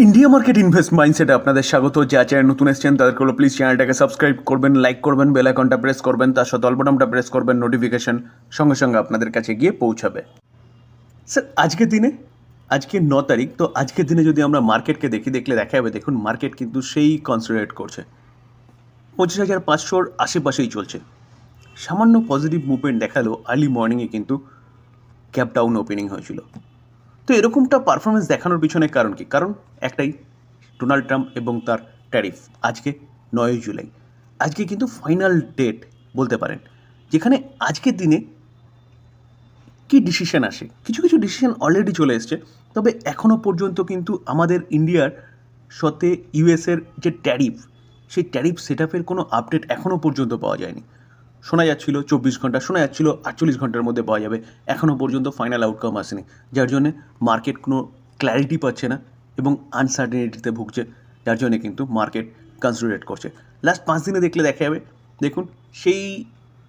India market invest মাইন্ডসেটে আপনাদের স্বাগত। যা চ্যানেল নতুন এসেছেন তাদেরকে হলো প্লিজ চ্যানেলটাকে সাবস্ক্রাইব করবেন, লাইক করবেন, বেল আইকনটা প্রেস করবেন, তার সাথে অল বাটনটা প্রেস করবেন, নোটিফিকেশন সঙ্গে সঙ্গে আপনাদের কাছে গিয়ে পৌঁছাবে। স্যার আজকে 9 তারিখ, তো আজকের দিনে যদি আমরা মার্কেটকে দেখলে দেখা যাবে, দেখুন মার্কেট কিন্তু সেই কনসিডারেট করছে 25,500 আশেপাশেই চলছে। সামান্য পজিটিভ মুভমেন্ট দেখালো আর্লি মর্নিংয়ে, কিন্তু ক্যাপ ডাউন ওপেনিং হয়েছিল। তো এরকমটা পারফরমেন্স দেখানোর পিছনে কারণ কি? কারণ একটাই, ডোনাল্ড ট্রাম্প এবং তার ট্যারিফ। আজকে 9 জুলাই, আজকে কিন্তু ফাইনাল ডেট বলতে পারেন, যেখানে আজকের দিনে কি ডিসিশন আসে। কিছু কিছু ডিসিশন অলরেডি চলে এসছে, তবে এখনও পর্যন্ত কিন্তু আমাদের ইন্ডিয়ার সাথে ইউএসের যে ট্যারিফ, সেই ট্যারিফ সেট আপের কোনো আপডেট এখনও পর্যন্ত পাওয়া যায়নি। শোনা যাচ্ছিল 24 ঘন্টা, শোনা যাচ্ছিল 48 ঘন্টার মধ্যে পাওয়া যাবে, এখনও পর্যন্ত ফাইনাল আউটকাম আসেনি, যার জন্যে মার্কেট কোনো ক্ল্যারিটি পাচ্ছে না এবং আনসার্টেনিটিতে ভুগছে, যার জন্যে কিন্তু মার্কেট কনসিডারেট করছে। লাস্ট 5 দিনে দেখা যাবে, দেখুন সেই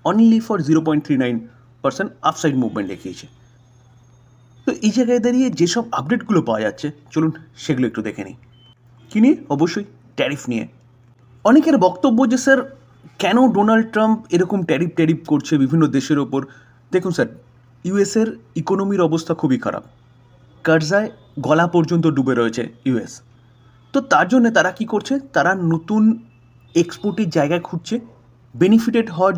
অনলি ফর 0.39% আপসাইড মুভমেন্ট দেখিয়েছে। তো এই জায়গায় দাঁড়িয়ে যেসব আপডেটগুলো পাওয়া যাচ্ছে, চলুন সেগুলো একটু দেখে নিই। কী নিয়ে? অবশ্যই ট্যারিফ নিয়ে। অনেকের বক্তব্য যে স্যার কেন ডোনাল্ড ট্রাম্প এরকম ট্যারিফ করছে বিভিন্ন দেশের ওপর। দেখুন স্যার, ইউএসের ইকোনমির অবস্থা খুবই খারাপ, কার্জায় গলা পর্যন্ত ডুবে রয়েছে ইউএস। তো তার জন্য তারা কি করছে, তারা নতুন এক্সপোর্টের জায়গা খুঁজছে, বেনিফিটেড হওয়ার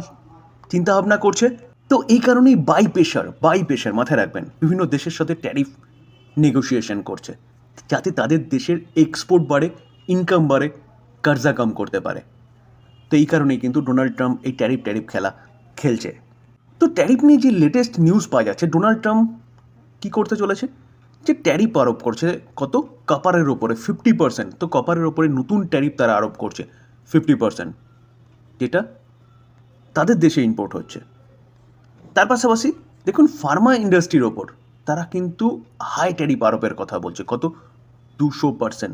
চিন্তাভাবনা করছে। তো এই কারণেই বাই প্রেশার মাথায় রাখবেন, বিভিন্ন দেশের সাথে ট্যারিফ নেগোসিয়েশন করছে, যাতে তাদের দেশের এক্সপোর্ট বাড়ে, ইনকাম বাড়ে, কার্জা কম করতে পারে। তো এই কারণেই কিন্তু ডোনাল্ড ট্রাম্প এই ট্যারিফ খেলা খেলছে। তো ট্যারিফ নিয়ে যে লেটেস্ট নিউজ পাওয়া যাচ্ছে, ডোনাল্ড ট্রাম্প কী করতে চলেছে, যে ট্যারিফ আরোপ করছে কত, কপারের ওপরে 50%। তো কপারের ওপরে নতুন ট্যারিফ তারা আরোপ করছে 50%, যেটা তাদের দেশে ইম্পোর্ট হচ্ছে। তার পাশাপাশি দেখুন ফার্মা ইন্ডাস্ট্রির ওপর তারা কিন্তু হাই ট্যারিফ আরোপের কথা বলছে, কত, 200%।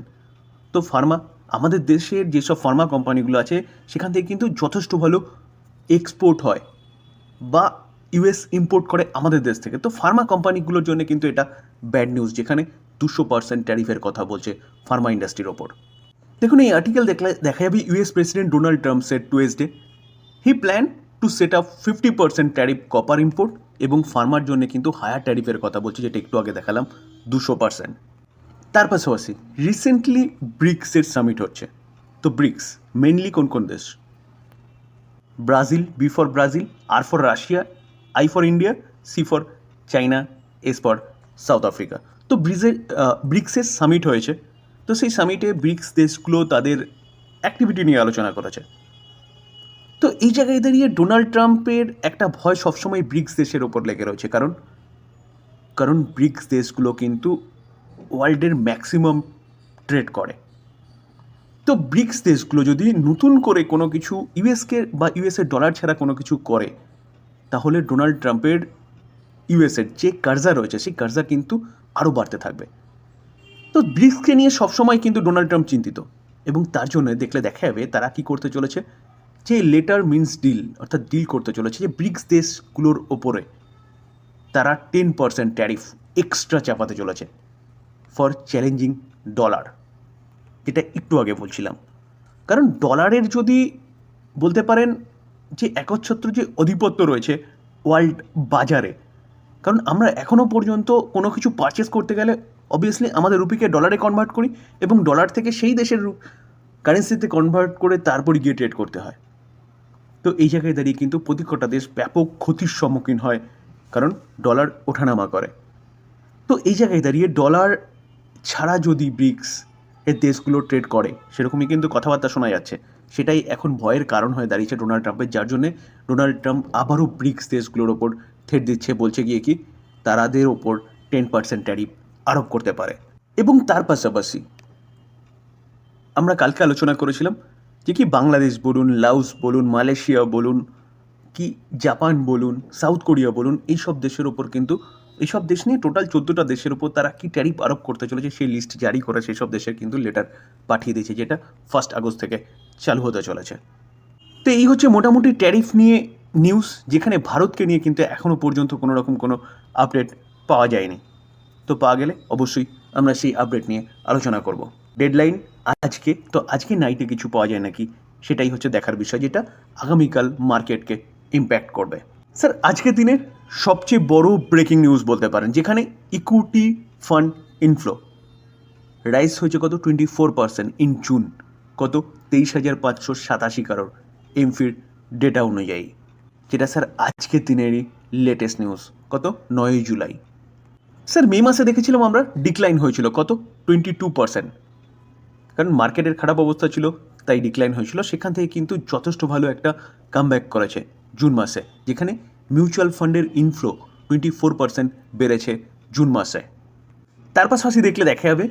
তো আমাদের দেশের যেসব ফার্মা কোম্পানিগুলো আছে, সেখান থেকে কিন্তু যথেষ্ট ভালো এক্সপোর্ট হয় বা ইউএস ইম্পোর্ট করে আমাদের দেশ থেকে। তো ফার্মা কোম্পানিগুলোর জন্য কিন্তু এটা ব্যাড নিউজ, যেখানে 200% ট্যারিফের কথা বলছে ফার্মা ইন্ডাস্ট্রির ওপর। দেখুন এই আর্টিকেল দেখা যাবে, US president Donald Trump said Tuesday he plan to set up 50% tariff copper import, এবং ফার্মার জন্য কিন্তু হায়ার ট্যারিফের কথা বলছে, যেটা একটু আগে দেখালাম 200%। তার পাশাপাশি রিসেন্টলি ব্রিক্সের সামিট হচ্ছে। তো ব্রিক্স মেনলি কোন কোন দেশ? ব্রাজিল, বি ফর ব্রাজিল, আর for Russia, I for India, C for China, S for South Africa. তো ব্রিক্সের সামিট হয়েছে। তো সেই সামিটে ব্রিক্স দেশগুলো তাদের অ্যাক্টিভিটি নিয়ে আলোচনা করেছে। তো এই জায়গায় দাঁড়িয়ে ডোনাল্ড ট্রাম্পের একটা ভয় সবসময় ব্রিক্স দেশের ওপর লেগে রয়েছে, কারণ ব্রিক্স দেশগুলো কিন্তু ওয়ার্ল্ডের ম্যাক্সিমাম ট্রেড করে। তো ব্রিক্স দেশগুলো যদি নতুন করে কোনো কিছু ইউএসকে বা ইউএসের ডলার ছাড়া কোনো কিছু করে, তাহলে ডোনাল্ড ট্রাম্পের ইউএসের যে কার্জা রয়েছে, সেই কার্জা কিন্তু আরও বাড়তে থাকবে। তো ব্রিক্সকে নিয়ে সবসময় কিন্তু ডোনাল্ড ট্রাম্প চিন্তিত, এবং তার জন্য দেখা যাবে তারা কি করতে চলেছে, যে লেটার মিনস ডিল, অর্থাৎ ডিল করতে চলেছে যে ব্রিক্স দেশগুলোর ওপরে তারা 10% ট্যারিফ এক্সট্রা চাপাতে চলেছে ফর চ্যালেঞ্জিং ডলার, যেটা একটু আগে বলছিলাম। কারণ ডলারের যদি বলতে পারেন যে একচ্ছত্র যে আধিপত্য রয়েছে ওয়ার্ল্ড বাজারে, কারণ আমরা এখনও পর্যন্ত কোনো কিছু পারচেস করতে গেলে অবভিয়াসলি আমাদের রুপিকে ডলারে কনভার্ট করি, এবং ডলার থেকে সেই দেশের কারেন্সিতে কনভার্ট করে তারপরে গিয়ে ট্রেড করতে হয়। তো এই জায়গায় দাঁড়িয়ে কিন্তু প্রত্যেকটা দেশ ব্যাপক ক্ষতির সম্মুখীন হয়, কারণ ডলার ওঠানামা করে। তো এই জায়গায় দাঁড়িয়ে ডলার ছাড়া যদি ব্রিক্স এর দেশগুলো ট্রেড করে, সেরকমই কিন্তু কথাবার্তা শোনা যাচ্ছে। সেটাই এখন ভয়ের কারণ হয়ে দাঁড়িয়েছে ডোনাল্ড ট্রাম্পের, যার জন্যে ডোনাল্ড ট্রাম্প আবারও ব্রিক্স দেশগুলোর ওপর থ্রেট দিচ্ছে, বলছে গিয়ে কি তাদের ওপর 10% ট্যারিফ আরোপ করতে পারে। এবং তার পাশাপাশি আমরা কালকে আলোচনা করেছিলাম যে কি বাংলাদেশ বলুন, লাওস বলুন, মালয়েশিয়া বলুন, কি জাপান বলুন, সাউথ কোরিয়া বলুন, এইসব দেশের ওপর কিন্তু, এইসব দেশ নিয়ে টোটাল 14টা দেশের ওপর তারা কি ট্যারিফ আরোপ করতে চলেছে সেই লিস্ট জারি করে সেই সব দেশের কিন্তু লেটার পাঠিয়ে দিয়েছে, যেটা 1 আগস্ট থেকে চালু হতে চলেছে। তো এই হচ্ছে মোটামুটি ট্যারিফ নিয়ে নিউজ, যেখানে ভারতকে নিয়ে কিন্তু এখনও পর্যন্ত কোনো রকম কোনো আপডেট পাওয়া যায়নি। তো পাওয়া গেলে অবশ্যই আমরা সেই আপডেট নিয়ে আলোচনা করব। ডেডলাইন আজকে, তো আজকে নাইটে কিছু পাওয়া যায় নাকি সেটাই হচ্ছে দেখার বিষয়, যেটা আগামীকাল মার্কেটকে ইম্প্যাক্ট করবে। স্যার আজকের দিনের সবচেয়ে বড় ব্রেকিং নিউজ বলতে পারেন, যেখানে ইকুইটি ফান্ড ইনফ্লো রাইজ হয়েছে কত 24% ইন জুন, কত 23,587 কারোর এমফির ডেটা অনুযায়ী, যেটা স্যার আজকের দিনেরই লেটেস্ট নিউজ, কত 9 জুলাই। স্যার মে মাসে দেখেছিলাম আমরা ডিক্লাইন হয়েছিল কত 22%, কারণ মার্কেটের খারাপ অবস্থা ছিল তাই ডিক্লাইন হয়েছিল। সেখান থেকে কিন্তু যথেষ্ট ভালো একটা কামব্যাক করেছে জুন মাসে, যেখানে মিউচুয়াল ফান্ডের ইনফ্লো 24% বেড়েছে জুন মাসে। তার পাশাপাশি দেখলে দেখা যাবে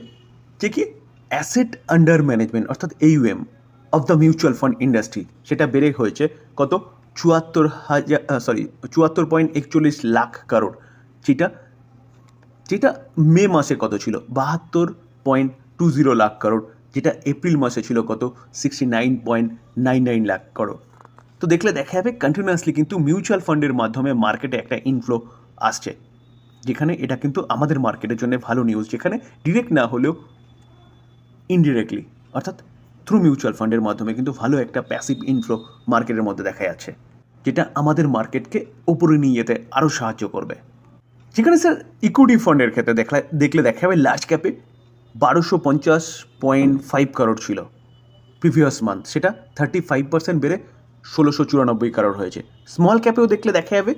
যে কি অ্যাসেট আন্ডার ম্যানেজমেন্ট অর্থাৎ AUM of the mutual fund industry সেটা বেড়ে হয়েছে কত 74.41 লাখ কারোর, যেটা মে মাসে কত ছিল 72.20 লাখ কারোর, যেটা এপ্রিল মাসে ছিল কত 69.99 লাখ কারোর। তো দেখলে দেখা যাবে কন্টিনিউয়াসলি কিন্তু মিউচুয়াল ফান্ডের মাধ্যমে মার্কেটে একটা ইনফ্লো আসছে, যেখানে এটা কিন্তু আমাদের মার্কেটের জন্য ভালো নিউজ, যেখানে ডিরেক্ট না হলেও ইনডিরেক্টলি অর্থাৎ থ্রু মিউচুয়াল ফান্ডের মাধ্যমে কিন্তু ভালো একটা প্যাসিভ ইনফ্লো মার্কেটের মধ্যে দেখা যাচ্ছে, যেটা আমাদের মার্কেটকে ওপরে নিয়ে যেতে আরও সাহায্য করবে। যেখানে স্যার ইকুইটি ফান্ডের ক্ষেত্রে দেখলে দেখা যাবে লার্জ ক্যাপে 1250.5 কারোর ছিল প্রিভিয়াস মান্থ, সেটা 35% বেড়ে 1694 কারোর হয়েছে। স্মল ক্যাপেও দেখলে দেখা যাবে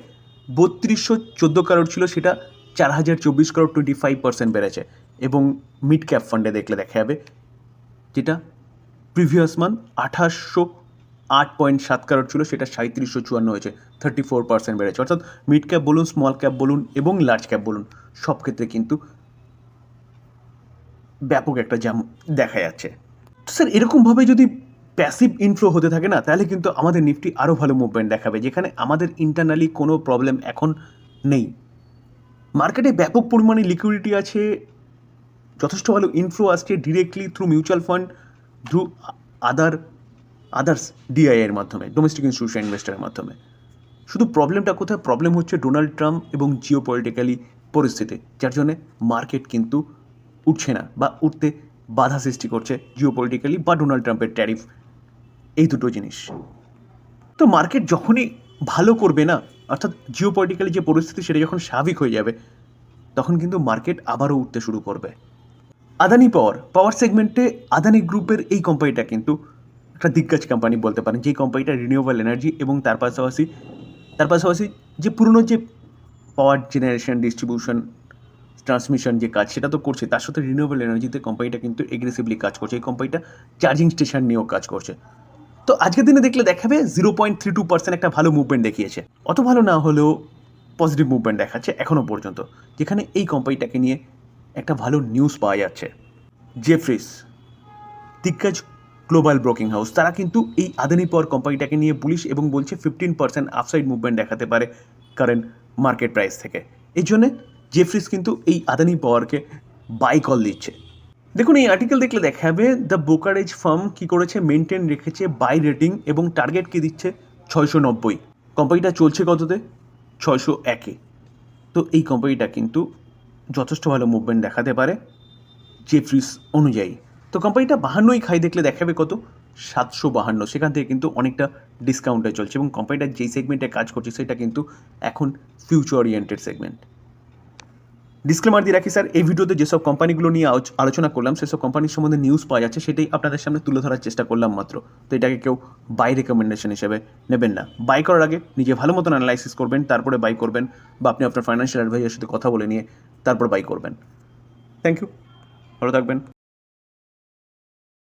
3214 কারোর ছিল, সেটা 4024 কারোর 25% বেড়েছে। এবং মিড ক্যাপ ফান্ডে দেখলে দেখা যাবে যেটা প্রিভিয়াস মান্থ 2808.7 কারোর ছিল, সেটা 3754 হয়েছে, 34% বেড়েছে। অর্থাৎ মিড ক্যাপ বলুন, স্মল ক্যাপ বলুন এবং লার্জ ক্যাপ বলুন, সব ক্ষেত্রে কিন্তু ব্যাপক একটা জাম দেখা যাচ্ছে। তো স্যার এরকমভাবে যদি প্যাসিভ ইনফ্লো হতে থাকে না, তাহলে কিন্তু আমাদের নিফটি আরও ভালো মুভমেন্ট দেখাবে, যেখানে আমাদের ইন্টারনালি কোনো প্রবলেম এখন নেই। মার্কেটে ব্যাপক পরিমাণে লিকুইডিটি আছে, যথেষ্ট ভালো ইনফ্লো আসছে directly through mutual fund, through others ডিআইয়ের মাধ্যমে, ডোমেস্টিক ইনস্টিটিউশন ইনভেস্টরের মাধ্যমে। শুধু প্রবলেমটা কোথায়? প্রবলেম হচ্ছে ডোনাল্ড ট্রাম্প এবং জিও পলিটিক্যালি পরিস্থিতি, যার জন্যে মার্কেট কিন্তু উঠছে না বা উঠতে বাধা সৃষ্টি করছে জিও পলিটিক্যালি বা ডোনাল্ড ট্রাম্পের ট্যারিফ, এই দুটো জিনিস। তো মার্কেট যখনই ভালো করবে না, অর্থাৎ জিও পলিটিক্যালি যে পরিস্থিতি সেটা যখন স্বাভাবিক হয়ে যাবে, তখন কিন্তু মার্কেট আবারও উঠতে শুরু করবে। আদানি পাওয়ার সেগমেন্টে আদানি গ্রুপের এই কোম্পানিটা কিন্তু একটা দিগ্গজ কোম্পানি বলতে পারেন, যেই কোম্পানিটা রিনিউয়েবল এনার্জি এবং তার পাশাপাশি যে পুরনো যে পাওয়ার জেনারেশন, ডিস্ট্রিবিউশন, ট্রান্সমিশন যে কাজ সেটা তো করছে, তার সাথে রিনিউয়েবল এনার্জিতে কোম্পানিটা কিন্তু এগ্রেসিভলি কাজ করছে। এই কোম্পানিটা চার্জিং স্টেশন নিয়েও কাজ করছে। তো আজকের দিনে দেখলে দেখাবে 0.32% একটা ভালো মুভমেন্ট দেখিয়েছে, অত ভালো না হলেও পজিটিভ মুভমেন্ট দেখাচ্ছে এখনও পর্যন্ত, যেখানে এই কোম্পানিটাকে নিয়ে একটা ভালো নিউজ পাওয়া যাচ্ছে। জেফ্রিস, দিগ্গজ গ্লোবাল ব্রোকিং হাউস, তারা কিন্তু এই আদানি পাওয়ার কোম্পানিটাকে নিয়ে বুলিশ এবং বলছে 15% আপসাইড মুভমেন্ট দেখাতে পারে কারেন্ট মার্কেট প্রাইস থেকে। এই জন্যে জেফ্রিস কিন্তু এই আদানি পাওয়ারকে বাই কল দিচ্ছে। দেখুন এই আর্টিকেল দেখলে দেখা যাবে দ্য ব্রোকারেজ ফার্ম কী করেছে, মেনটেন রেখেছে বাই রেটিং এবং টার্গেট কী দিচ্ছে 690। কোম্পানিটা চলছে কততে? 601-এ। তো এই কোম্পানিটা কিন্তু যথেষ্ট ভালো মুভমেন্ট দেখাতে পারে জেফ্রিস অনুযায়ী। তো কোম্পানিটা 52 খাই দেখলে দেখাবে কত 752, সেখান থেকে কিন্তু অনেকটা ডিসকাউন্টে চলছে এবং কোম্পানিটা যেই সেগমেন্টে কাজ করছে সেটা কিন্তু এখন ফিউচার ওরিয়েন্টেড সেগমেন্ট। ডিসক্লেমার দিয়ে রাখি স্যার, এই ভিডিওতে যেসব কোম্পানিগুলো নিয়ে আলোচনা করলাম সেসব কোম্পানির সম্বন্ধে নিউজ পাওয়া যাচ্ছে, সেটাই আপনাদের সামনে তুলে ধরার চেষ্টা করলাম মাত্র। তো এটাকে কেউ বাই রেকমেন্ডেশন হিসেবে নেবেন না। বাই করার আগে নিজে ভালো মতন অ্যানালাইসিস করবেন, তারপরে বাই করবেন, বা আপনি আপনার ফাইন্যান্সিয়াল অ্যাডভাইজারের সাথে কথা বলে নিয়ে তারপর বাই করবেন। থ্যাংক ইউ, ভালো থাকবেন।